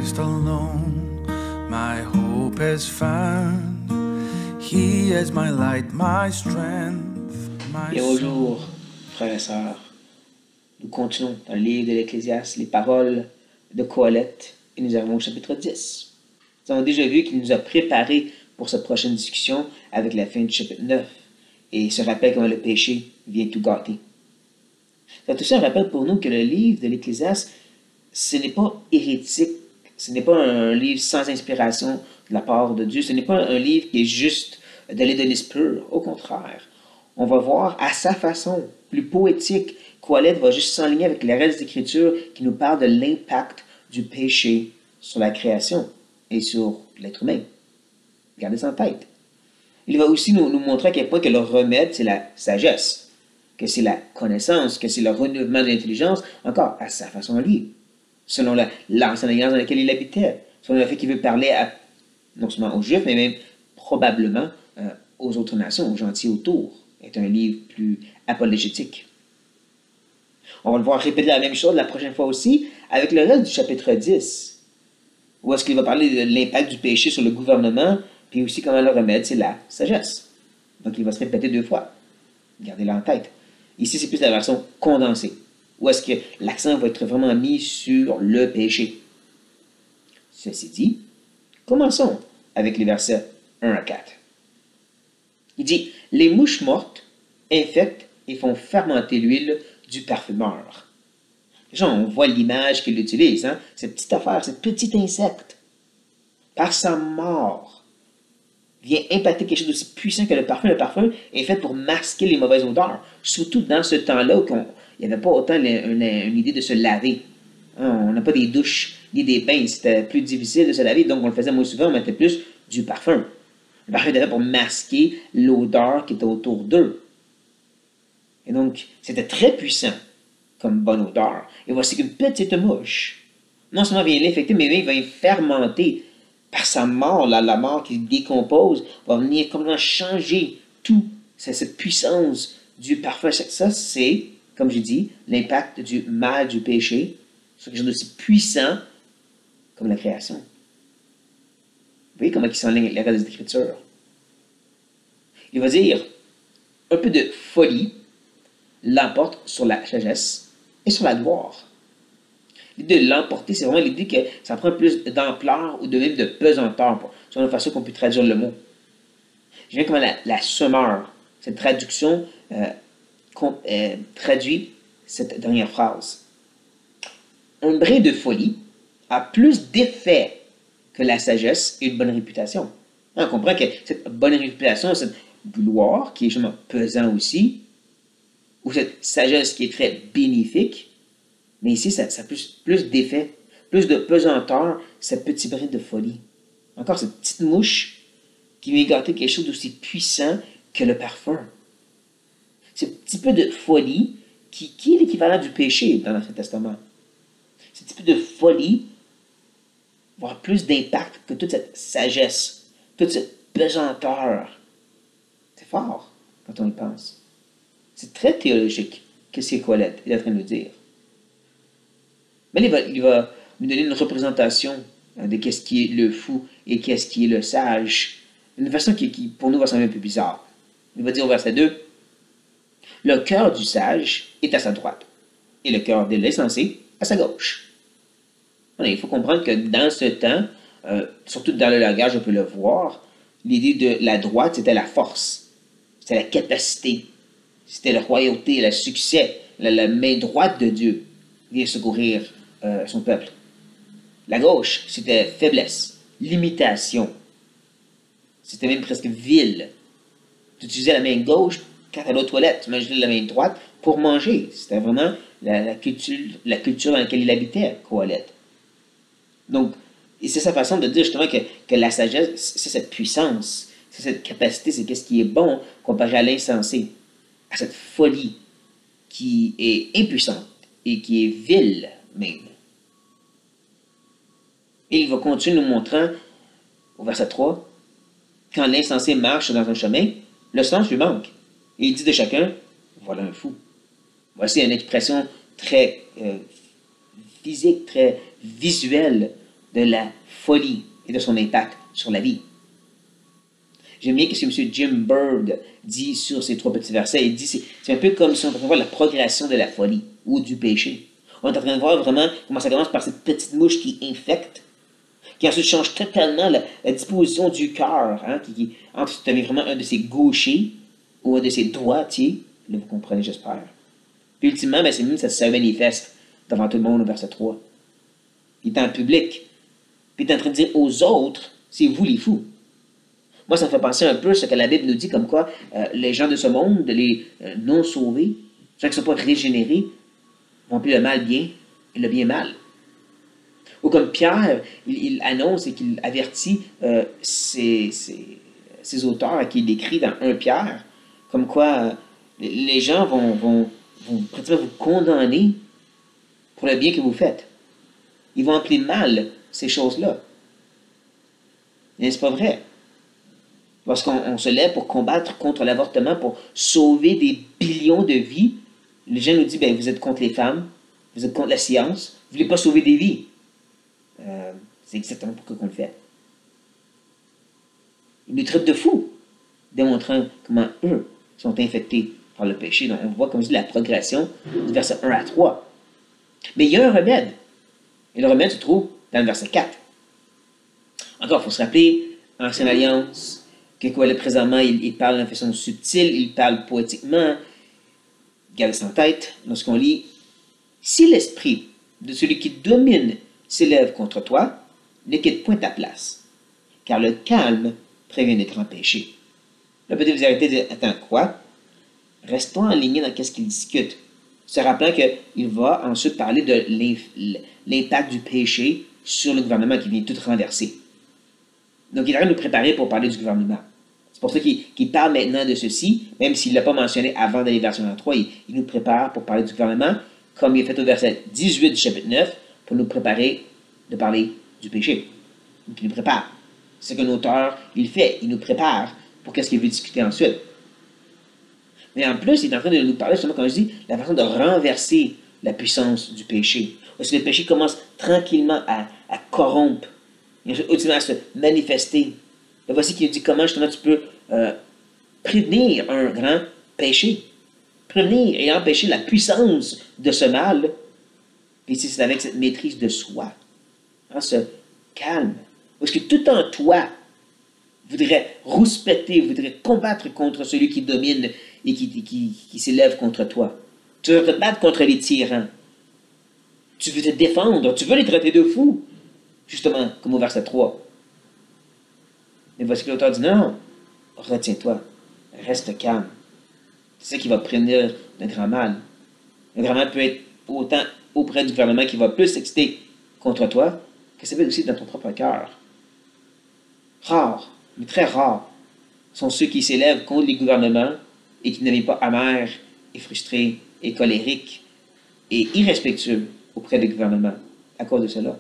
Christ alone, my hope is found. He is my light, my strength, my Et bonjour, frères et sœurs. Nous continuons dans le livre de l'Ecclésiaste, les paroles de Qoheleth, et nous arrivons au chapitre 10. Nous avons déjà vu qu'il nous a préparés pour cette prochaine discussion avec la fin du chapitre 9, et se rappelle comment le péché vient tout gâter. C'est aussi un rappel pour nous que le livre de l'Ecclésiaste, ce n'est pas hérétique, ce n'est pas un livre sans inspiration de la part de Dieu, ce n'est pas un livre qui est juste de l'hédonisme pur. Au contraire, on va voir à sa façon, plus poétique, Qoheleth va juste s'enligner avec les restes d'Écriture qui nous parlent de l'impact du péché sur la création et sur l'être humain. Gardez ça en tête. Il va aussi nous montrer à quel point que le remède, c'est la sagesse, que c'est la connaissance, que c'est le renouvellement de l'intelligence, encore à sa façon à lui, selon l'ancienne alliance dans laquelle il habitait, selon le fait qu'il veut parler non seulement aux Juifs, mais même probablement aux autres nations, aux gentils autour. C'est un livre plus apologétique. On va le voir répéter la même chose la prochaine fois aussi, avec le reste du chapitre 10, où est-ce qu'il va parler de l'impact du péché sur le gouvernement, puis aussi comment le remède, c'est la sagesse. Donc il va se répéter 2 fois. Gardez-le en tête. Ici, c'est plus la version condensée, où est-ce que l'accent va être vraiment mis sur le péché. Ceci dit, commençons avec les versets 1 à 4. Il dit, « Les mouches mortes infectent et font fermenter l'huile du parfumeur. » Déjà, on voit l'image qu'il utilise, hein? Cette petite affaire, cette petite insecte, par sa mort, vient impacter quelque chose d'aussi puissant que le parfum. Le parfum est fait pour masquer les mauvaises odeurs, surtout dans ce temps-là où il n'y avait pas autant une idée de se laver. Hein, on n'a pas des douches ni des bains, c'était plus difficile de se laver, donc on le faisait moins souvent, on mettait plus du parfum. Le parfum était fait pour masquer l'odeur qui était autour d'eux. Et donc, c'était très puissant comme bonne odeur. Et voici qu'une petite mouche, non seulement vient l'infecter, mais il va y fermenter par sa mort, la mort qui décompose, va venir complètement changer tout. C'est cette puissance du parfum. Ça, c'est, comme j'ai dit, l'impact du mal, du péché, sur quelque chose d'aussi puissant comme la création. Vous voyez comment il s'enligne les règles des Écritures. Il va dire, un peu de folie l'emporte sur la sagesse et sur la gloire. L'idée de l'emporter, c'est vraiment l'idée que ça prend plus d'ampleur ou de même de pesanteur, sur une façon qu'on peut traduire le mot. Je viens comme la semeur. Cette traduction traduit cette dernière phrase. Un brin de folie a plus d'effet que la sagesse et une bonne réputation. On comprend que cette bonne réputation, cette gloire qui est justement pesant aussi, ou cette sagesse qui est très bénéfique, mais ici, ça a plus d'effet, plus de pesanteur, ce petit brin de folie. Encore cette petite mouche qui vient gâter quelque chose d'aussi puissant que le parfum. Ce petit peu de folie qui est l'équivalent du péché dans l'Ancien Testament. Ce petit peu de folie va avoir plus d'impact que toute cette sagesse, toute cette pesanteur. C'est fort quand on y pense. C'est très théologique que c'est Qoheleth est en train de nous dire. Mais il va nous donner une représentation de qu'est-ce qui est le fou et qu'est-ce qui est le sage. Une façon qui, pour nous, va sembler un peu bizarre. Il va dire au verset 2, « Le cœur du sage est à sa droite, et le cœur de l'insensé à sa gauche. » Il faut comprendre que dans ce temps, surtout dans le langage, on peut le voir, l'idée de la droite, c'était la force, c'était la capacité, c'était la royauté, le succès, la main droite de Dieu vient secourir son peuple. La gauche, c'était faiblesse, limitation. C'était même presque vil. Tu utilisais la main gauche quand tu allais aux toilettes, tu mangeais la main droite pour manger. C'était vraiment la culture dans laquelle il habitait, Qoheleth. Donc, et c'est sa façon de dire justement que la sagesse, c'est cette puissance, c'est cette capacité, c'est qu'est-ce qui est bon comparé à l'insensé, à cette folie qui est impuissante et qui est vile même. Et il va continuer nous montrant, au verset 3, quand l'insensé marche dans un chemin, le sens lui manque. Et il dit de chacun, voilà un fou. Voici une expression très physique, très visuelle de la folie et de son impact sur la vie. J'aime bien ce que M. Jim Bird dit sur ces 3 petits versets. Il dit c'est un peu comme si on pouvait voir la progression de la folie ou du péché. On est en train de voir vraiment comment ça commence par cette petite mouche qui infecte, qui ensuite change totalement la disposition du cœur, hein, entre tu avais vraiment un de ses gauchers ou un de ses droitiers. Là, vous comprenez, j'espère. Puis ultimement, c'est même ça se manifeste devant tout le monde au verset 3. Il est en public. Puis il est en train de dire aux autres, c'est vous les fous. Moi, ça me fait penser un peu à ce que la Bible nous dit, comme quoi les gens de ce monde, les non sauvés, les gens qui ne sont pas régénérés, vont appeler le mal bien et le bien mal. Ou comme Pierre, il annonce et qu'il avertit ses auteurs à qui il écrit dans 1 Pierre, comme quoi les gens vont pratiquement vous condamner pour le bien que vous faites. Ils vont appeler mal ces choses-là. N'est-ce pas vrai? Lorsqu'on se lève pour combattre contre l'avortement, pour sauver des billions de vies, les gens nous disent, vous êtes contre les femmes, vous êtes contre la science, vous ne voulez pas sauver des vies. C'est exactement pourquoi on le fait. Ils nous traitent de fous, démontrant comment eux sont infectés par le péché. Donc on voit, comme je dis, la progression du verset 1 à 3. Mais il y a un remède. Et le remède se trouve dans le verset 4. Encore, il faut se rappeler, Ancienne Alliance, que présentement, il parle d'une façon subtile, il parle poétiquement. Gardez ça en tête, lorsqu'on lit « Si l'esprit de celui qui domine s'élève contre toi, ne quitte point ta place, car le calme prévient d'être en péché. » Là, peut-être vous arrêtez de dire « Attends, quoi? » Restons alignés dans ce qu'il discute. Se rappelant qu'il va ensuite parler de l'impact du péché sur le gouvernement qui vient tout renverser. Donc, il est en train de nous préparer pour parler du gouvernement. C'est pour ça qu'il parle maintenant de ceci, même s'il ne l'a pas mentionné avant d'aller vers verset 3, il nous prépare pour parler du gouvernement, comme il est fait au verset 18 du chapitre 9, pour nous préparer de parler du péché. Donc, il nous prépare. C'est qu'un auteur, il fait, il nous prépare pour qu'est-ce qu'il veut discuter ensuite. Mais en plus, il est en train de nous parler, justement, comme je dis, la façon de renverser la puissance du péché. Parce que le péché commence tranquillement à corrompre, et ultimement à se manifester. Et voici qu'il dit comment justement tu peux prévenir un grand péché. Prévenir et empêcher la puissance de ce mal. Et ici, c'est avec cette maîtrise de soi. Hein, ce calme. Parce que tout en toi voudrait rouspéter, voudrait combattre contre celui qui domine et qui s'élève contre toi. Tu veux te battre contre les tyrans. Tu veux te défendre. Tu veux les traiter de fous. Justement, comme au verset 3. Mais voici que l'auteur dit non, retiens-toi, reste calme. C'est ça qui va prévenir le grand mal. Le grand mal peut être autant auprès du gouvernement qui va plus s'exciter contre toi que ça peut être aussi dans ton propre cœur. Rares, mais très rares, sont ceux qui s'élèvent contre les gouvernements et qui ne deviennent pas amers et frustrés et colériques et irrespectueux auprès des gouvernements à cause de cela.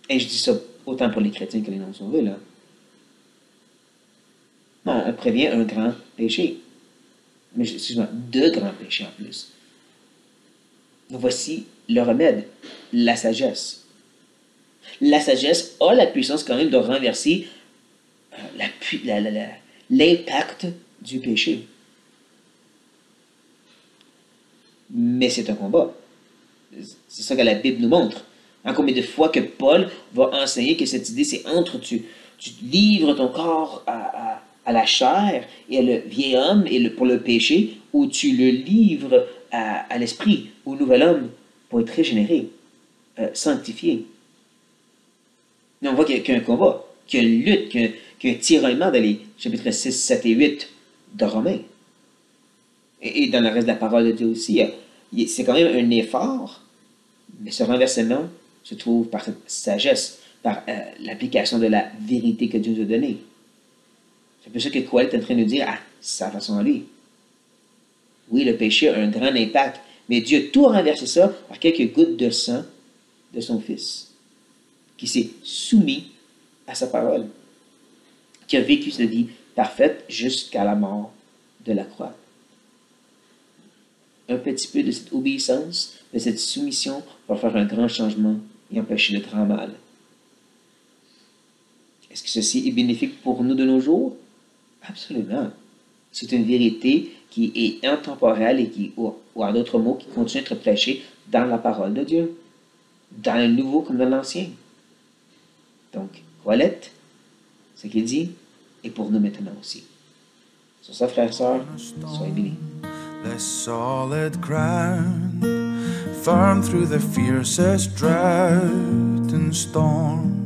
Et je dis ça autant pour les chrétiens que les non-sauvés, là. Non, on prévient un grand péché. Mais, excuse-moi, 2 grands péchés en plus. Donc voici le remède, la sagesse. La sagesse a la puissance quand même de renverser l'impact du péché. Mais c'est un combat. C'est ça que la Bible nous montre. Hein, combien de fois que Paul va enseigner que cette idée, c'est entre tu livres ton corps à la chair et à le vieil homme pour le péché, ou tu le livres à l'esprit, au nouvel homme, pour être régénéré, sanctifié. Mais on voit qu'il y a un combat, qu'il y a une lutte, qu'il y a un tiraillement dans les chapitres 6, 7 et 8 de Romains. Et dans le reste de la parole de Dieu aussi, c'est quand même un effort, mais ce renversement se trouve par cette sagesse, par l'application de la vérité que Dieu nous a donnée. C'est un peu ça que Coël est en train de nous dire à sa façon à lui. Oui, le péché a un grand impact, mais Dieu a tout renversé ça par quelques gouttes de sang de son Fils, qui s'est soumis à sa parole, qui a vécu sa vie parfaite jusqu'à la mort de la croix. Un petit peu de cette obéissance, de cette soumission, va faire un grand changement et empêcher le grand mal Est-ce que ceci est bénéfique pour nous de nos jours? Absolument. C'est une vérité qui est intemporelle et qui, ou en d'autres mots, qui continue d'être prêchée dans la parole de Dieu, dans le Nouveau comme dans l'Ancien. Donc, Qoheleth, ce qu'il dit, est pour nous maintenant aussi. Sur ça, frères et sœurs, soyez bénis. The solid ground, firm through the fiercest drought and storm.